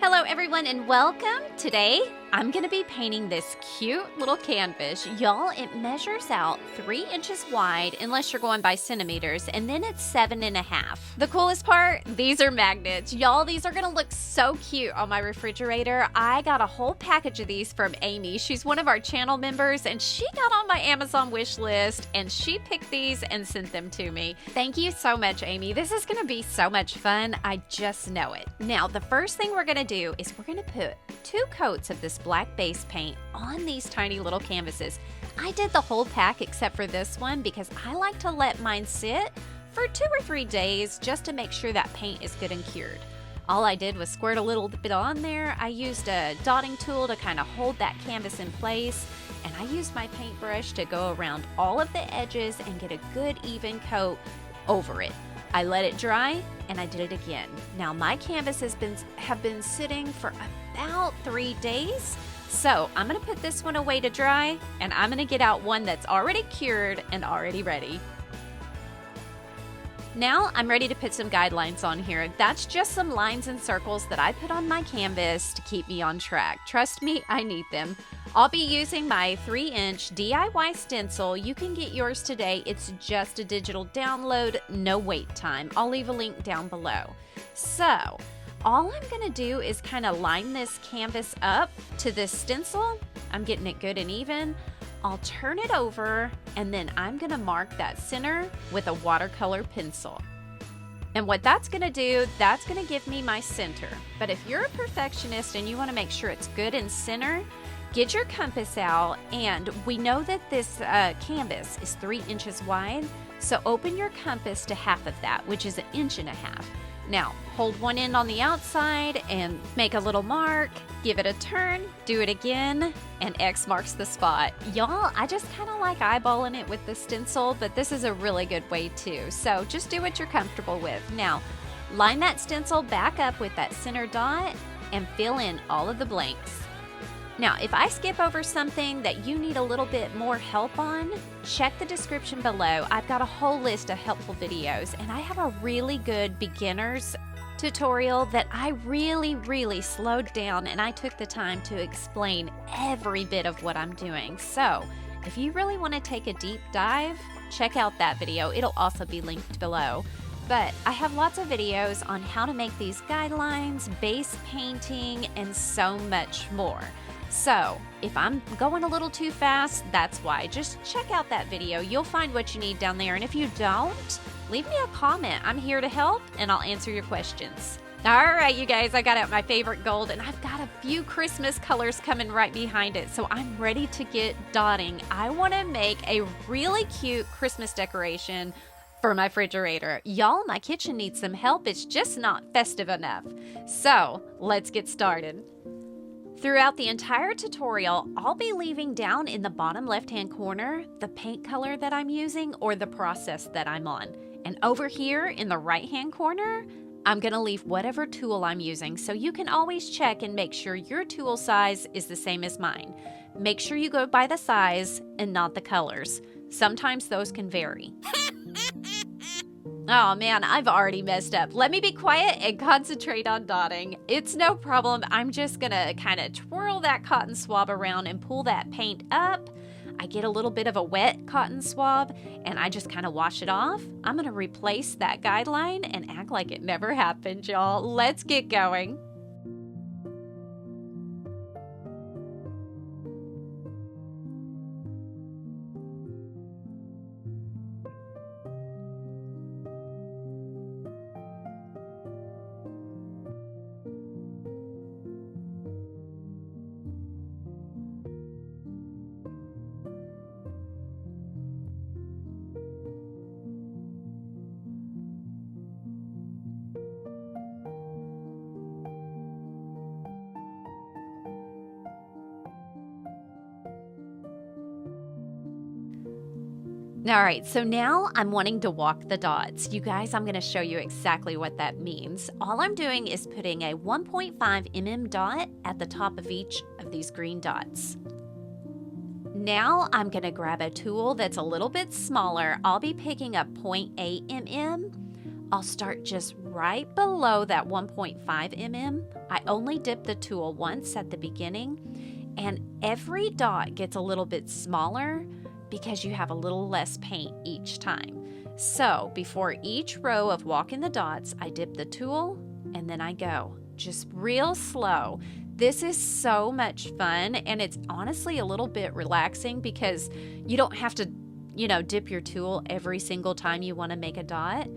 Hello everyone and welcome. Today I'm going to be painting this cute little canvas. Y'all, it measures out 3 inches wide unless you're going by centimeters, and then it's 7.5. The coolest part, these are magnets. Y'all, these are going to look so cute on my refrigerator. I got a whole package of these from Amy. She's one of our channel members and she got on my Amazon wish list and she picked these and sent them to me. Thank you so much, Amy. This is going to be so much fun. I just know it. Now, the first thing we're going to do is we're going to put 2 coats of this black base paint on these tiny little canvases. I did the whole pack except for this one because I like to let mine sit for 2 or 3 days just to make sure that paint is good and cured. All I did was squirt a little bit on there. I used a dotting tool to kind of hold that canvas in place, and I used my paintbrush to go around all of the edges and get a good even coat over it. I let it dry and I did it again. Now my canvas have been sitting for about 3 days. So I'm gonna put this one away to dry and I'm gonna get out one that's already cured and already ready. Now I'm ready to put some guidelines on here. That's just some lines and circles that I put on my canvas to keep me on track. Trust me, I need them. I'll be using my 3-inch DIY stencil. You can get yours today. It's just a digital download, no wait time. I'll leave a link down below. So all I'm gonna do is kind of line this canvas up to this stencil. I'm getting it good and even. I'll turn it over and then I'm gonna mark that center with a watercolor pencil. And what that's gonna do, that's gonna give me my center. But if you're a perfectionist and you wanna make sure it's good in center, get your compass out, and we know that this canvas is 3 inches wide, so open your compass to half of that, which is 1.5 inches. Now, hold one end on the outside and make a little mark, give it a turn, do it again, and X marks the spot. Y'all, I just kind of like eyeballing it with the stencil, but this is a really good way too. So just do what you're comfortable with. Now, line that stencil back up with that center dot and fill in all of the blanks. Now, if I skip over something that you need a little bit more help on, check the description below. I've got a whole list of helpful videos, and I have a really good beginner's tutorial that I really slowed down, and I took the time to explain every bit of what I'm doing. So, if you really want to take a deep dive, check out that video. It'll also be linked below. But I have lots of videos on how to make these guidelines, base painting, and so much more. So, if I'm going a little too fast, that's why. Just check out that video. You'll find what you need down there. And if you don't, leave me a comment. I'm here to help and I'll answer your questions. All right, you guys, I got out my favorite gold and I've got a few Christmas colors coming right behind it. So I'm ready to get dotting. I want to make a really cute Christmas decoration for my refrigerator. Y'all, my kitchen needs some help. It's just not festive enough. So let's get started. Throughout the entire tutorial, I'll be leaving down in the bottom left-hand corner the paint color that I'm using or the process that I'm on. And over here in the right-hand corner, I'm gonna leave whatever tool I'm using, so you can always check and make sure your tool size is the same as mine. Make sure you go by the size and not the colors. Sometimes those can vary. Oh man, I've already messed up. Let me be quiet and concentrate on dotting. It's no problem. I'm just gonna kind of twirl that cotton swab around and pull that paint up. I get a little bit of a wet cotton swab and I just kind of wash it off. I'm gonna replace that guideline and act like it never happened, y'all. Let's get going. All right, so now I'm wanting to walk the dots. You guys, I'm gonna show you exactly what that means. All I'm doing is putting a 1.5 mm dot at the top of each of these green dots. Now I'm gonna grab a tool that's a little bit smaller. I'll be picking up 0.8 mm. I'll start just right below that 1.5 mm. I only dip the tool once at the beginning, and every dot gets a little bit smaller because you have a little less paint each time. So before each row of walking the dots, I dip the tool and then I go, just real slow. This is so much fun, and it's honestly a little bit relaxing because you don't have to, dip your tool every single time you want to make a dot.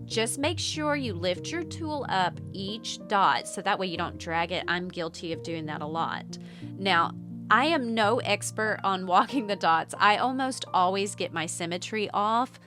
Just make sure you lift your tool up each dot so that way you don't drag it. I'm guilty of doing that a lot. Now, I am no expert on walking the dots. I almost always get my symmetry off,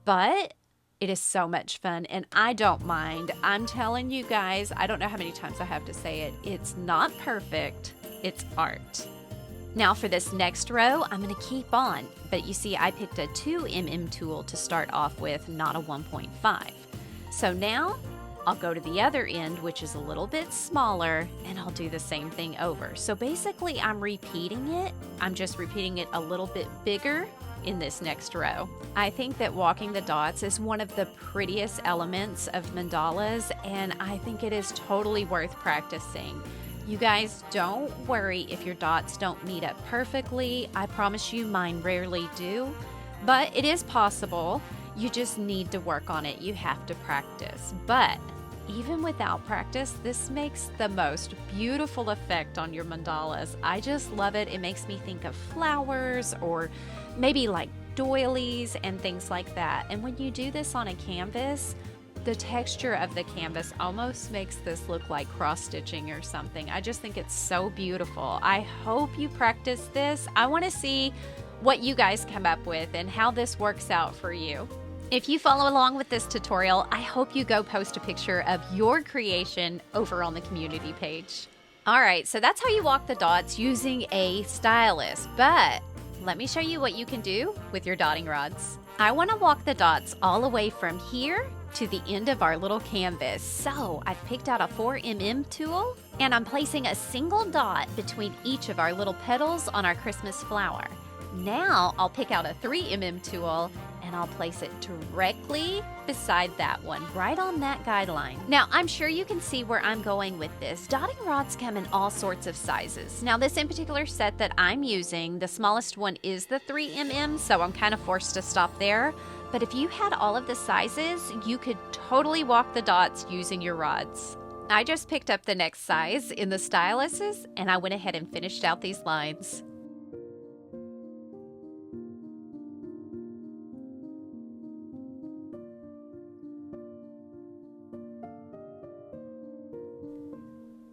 but it is so much fun and I don't mind. I'm telling you guys, I don't know how many times I have to say it. It's not perfect, it's art. Now for this next row, I'm going to keep on, but you see I picked a 2 mm tool to start off with, not a 1.5. So now I'll go to the other end, which is a little bit smaller, and I'll do the same thing over. So basically I'm repeating it. I'm just repeating it a little bit bigger in this next row. I think that walking the dots is one of the prettiest elements of mandalas, and I think it is totally worth practicing. You guys, don't worry if your dots don't meet up perfectly. I promise you mine rarely do, but it is possible. You just need to work on it. You have to practice. But even without practice, this makes the most beautiful effect on your mandalas. I just love it. It makes me think of flowers or maybe like doilies and things like that. And when you do this on a canvas, the texture of the canvas almost makes this look like cross-stitching or something. I just think it's so beautiful. I hope you practice this. I want to see what you guys come up with and how this works out for you. If you follow along with this tutorial, I hope you go post a picture of your creation over on the community page. All right, so that's how you walk the dots using a stylus, but let me show you what you can do with your dotting rods. I want to walk the dots all the way from here to the end of our little canvas. So I've picked out a 4 mm tool and I'm placing a single dot between each of our little petals on our Christmas flower. Now I'll pick out a 3 mm tool and I'll place it directly beside that one, right on that guideline. Now, I'm sure you can see where I'm going with this. Dotting rods come in all sorts of sizes. Now, this in particular set that I'm using, the smallest one is the 3 mm, so I'm kind of forced to stop there. But if you had all of the sizes, you could totally walk the dots using your rods. I just picked up the next size in the styluses, and I went ahead and finished out these lines.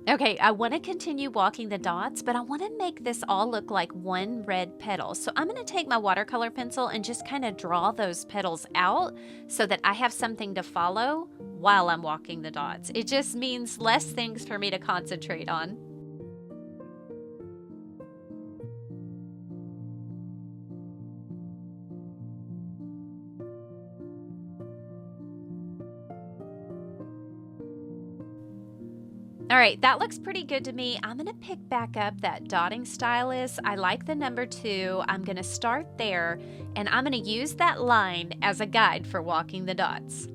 Okay, I want to continue walking the dots, but I want to make this all look like one red petal. So I'm going to take my watercolor pencil and just kind of draw those petals out so that I have something to follow while I'm walking the dots. It just means less things for me to concentrate on. All right, that looks pretty good to me. I'm gonna pick back up that dotting stylus. I like the number 2. I'm gonna start there, and I'm gonna use that line as a guide for walking the dots.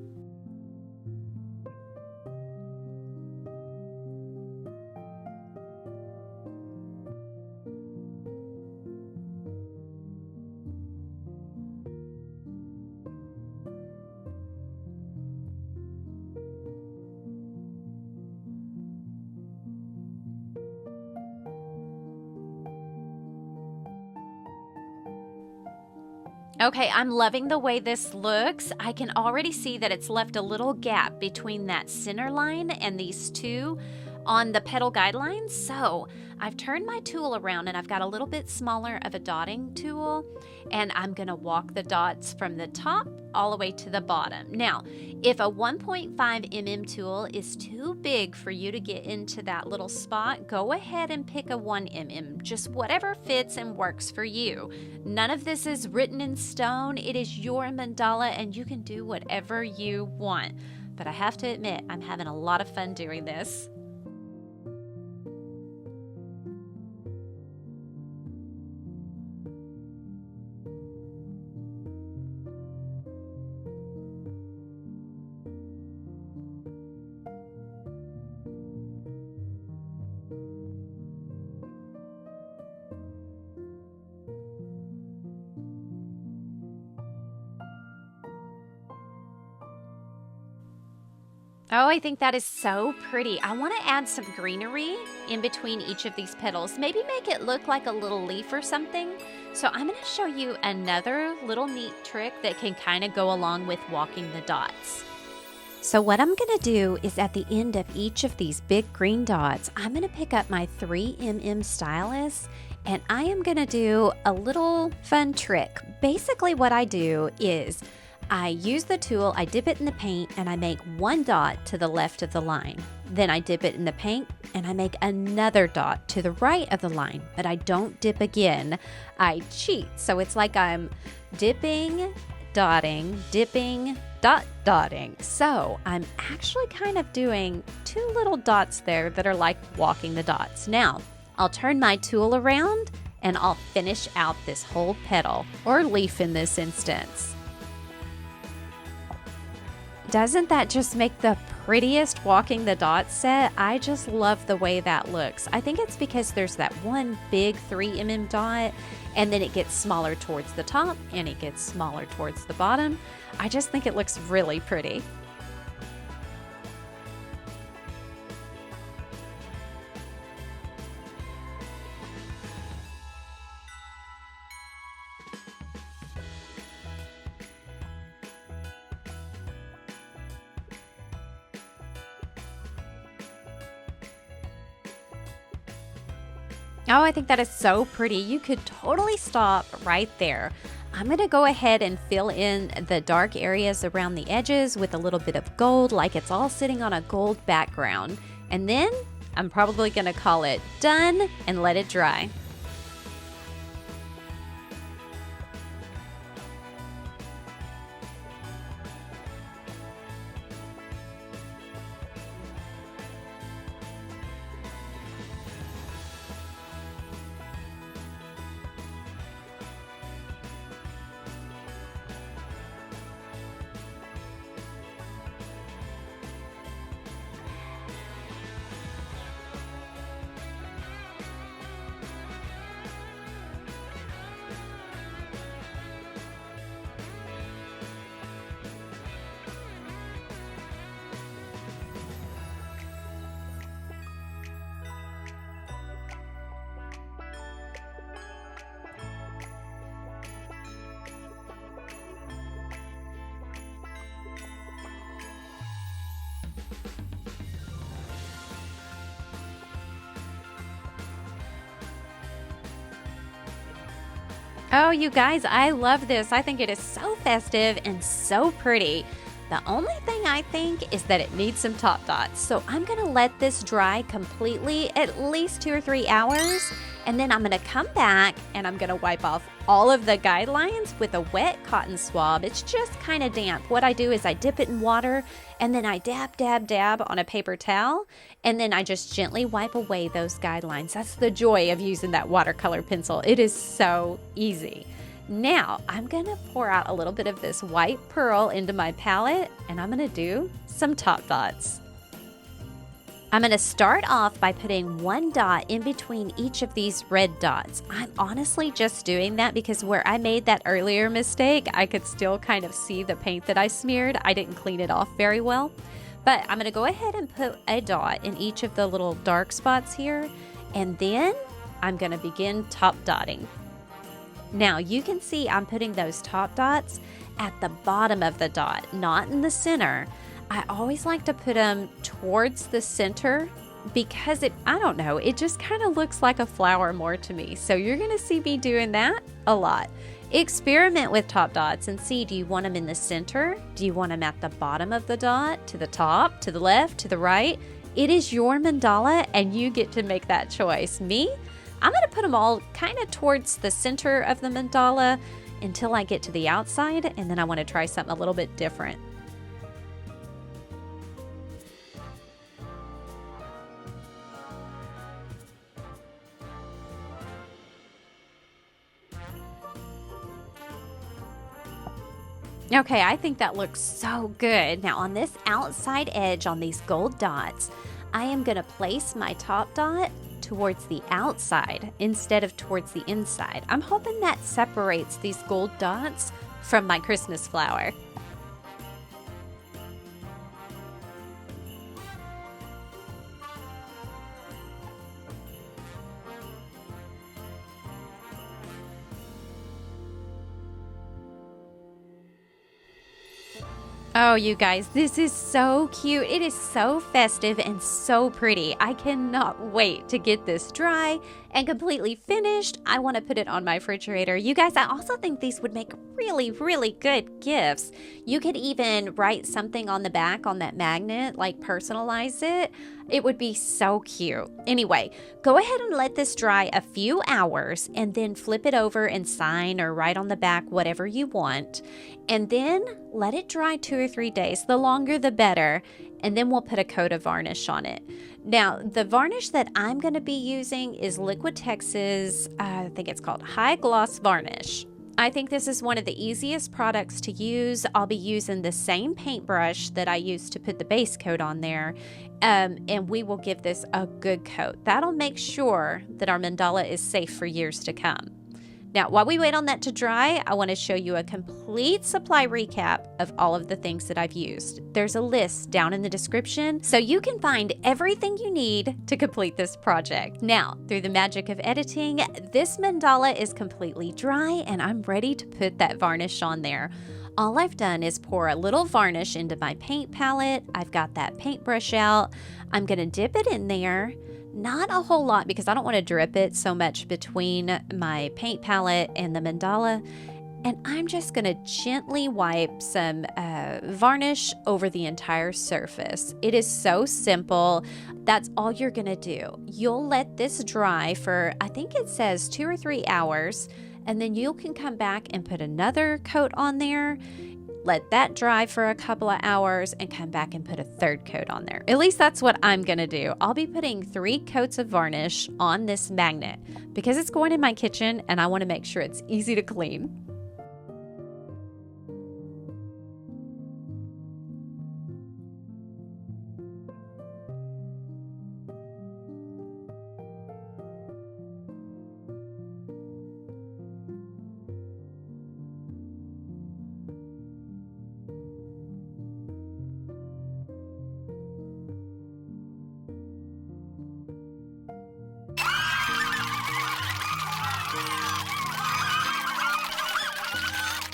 Okay, I'm loving the way this looks. I can already see that it's left a little gap between that center line and these two on the petal guidelines. So I've turned my tool around and I've got a little bit smaller of a dotting tool, and I'm gonna walk the dots from the top all the way to the bottom. Now, if a 1.5 mm tool is too big for you to get into that little spot, go ahead and pick a 1 mm, just whatever fits and works for you. None of this is written in stone. It is your mandala and you can do whatever you want. But I have to admit, I'm having a lot of fun doing this. Oh, I think that is so pretty. I want to add some greenery in between each of these petals. Maybe make it look like a little leaf or something. So I'm going to show you another little neat trick that can kind of go along with walking the dots. So what I'm going to do is at the end of each of these big green dots, I'm going to pick up my 3mm stylus and I am going to do a little fun trick. Basically what I do is I use the tool, I dip it in the paint, and I make one dot to the left of the line. Then I dip it in the paint, and I make another dot to the right of the line, but I don't dip again. I cheat, so it's like I'm dipping, dotting, dipping, dotting. So I'm actually kind of doing two little dots there that are like walking the dots. Now, I'll turn my tool around, and I'll finish out this whole petal, or leaf in this instance. Doesn't that just make the prettiest walking the dots set? I just love the way that looks. I think it's because there's that one big 3mm dot and then it gets smaller towards the top and it gets smaller towards the bottom. I just think it looks really pretty. Oh, I think that is so pretty. You could totally stop right there. I'm going to go ahead and fill in the dark areas around the edges with a little bit of gold, like it's all sitting on a gold background. And then I'm probably going to call it done and let it dry. Oh, you guys, I love this. I think it is so festive and so pretty. The only thing I think is that it needs some top dots. So I'm going to let this dry completely, at least 2 or 3 hours. And then I'm going to come back and I'm going to wipe off all of the guidelines with a wet cotton swab. It's just kind of damp. What I do is I dip it in water and then I dab on a paper towel. And then I just gently wipe away those guidelines. That's the joy of using that watercolor pencil. It is so easy. Now I'm gonna pour out a little bit of this white pearl into my palette and I'm gonna do some top dots. I'm gonna start off by putting one dot in between each of these red dots. I'm honestly just doing that because where I made that earlier mistake, I could still kind of see the paint that I smeared. I didn't clean it off very well. But I'm gonna go ahead and put a dot in each of the little dark spots here, and then I'm gonna begin top dotting. Now you can see I'm putting those top dots at the bottom of the dot, not in the center. I always like to put them towards the center because I don't know, it just kind of looks like a flower more to me. So you're gonna see me doing that a lot. Experiment with top dots and see, do you want them in the center? Do you want them at the bottom of the dot, to the top, to the left, to the right? It is your mandala and you get to make that choice. Me, I'm going to put them all kind of towards the center of the mandala until I get to the outside, and then I want to try something a little bit different. Okay, I think that looks so good. Now on this outside edge on these gold dots, I am going to place my top dot towards the outside instead of towards the inside. I'm hoping that separates these gold dots from my Christmas flower. Oh, you guys, this is so cute. It is so festive and so pretty. I cannot wait to get this dry and completely finished. I want to put it on my refrigerator. You guys, I also think these would make really, really good gifts. You could even write something on the back on that magnet, like personalize it. It would be so cute. Anyway, go ahead and let this dry a few hours and then flip it over and sign or write on the back whatever you want. And then let it dry 2 or 3 days. The longer the better. And then we'll put a coat of varnish on it. Now, the varnish that I'm going to be using is Liquid Texas, I think it's called High Gloss Varnish. I think this is one of the easiest products to use. I'll be using the same paintbrush that I used to put the base coat on there. And we will give this a good coat. That'll make sure that our mandala is safe for years to come. Now, while we wait on that to dry, I want to show you a complete supply recap of all of the things that I've used. There's a list down in the description, so you can find everything you need to complete this project. Now, through the magic of editing, this mandala is completely dry, and I'm ready to put that varnish on there. All I've done is pour a little varnish into my paint palette. I've got that paintbrush out. I'm going to dip it in there. Not a whole lot because I don't want to drip it so much between my paint palette and the mandala. And I'm just going to gently wipe some varnish over the entire surface. It is so simple. That's all you're going to do. You'll let this dry for, I think it says 2 or 3 hours. And then you can come back and put another coat on there. Let that dry for a couple of hours and come back and put a third coat on there. At least that's what I'm going to do. I'll be putting 3 coats of varnish on this magnet because it's going in my kitchen and I want to make sure it's easy to clean.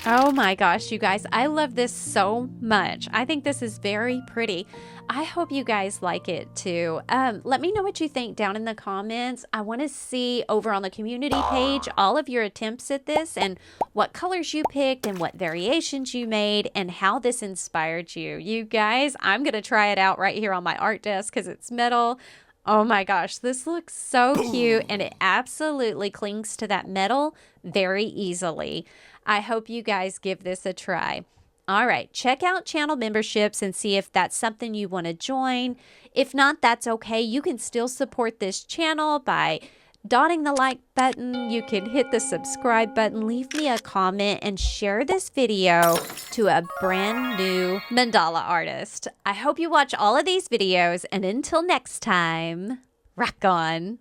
Oh my gosh, you guys, I love this so much. I think this is very pretty. I hope you guys like it too. Let me know what you think down in the comments. I want to see over on the community page all of your attempts at this and what colors you picked and what variations you made and how this inspired you. You guys, I'm going to try it out right here on my art desk because it's metal. Oh my gosh, this looks so cute and it absolutely clings to that metal very easily. I hope you guys give this a try. All right, check out channel memberships and see if that's something you want to join. If not, that's okay. You can still support this channel by dotting the like button. You can hit the subscribe button, leave me a comment, and share this video to a brand new mandala artist. I hope you watch all of these videos, and until next time, rock on.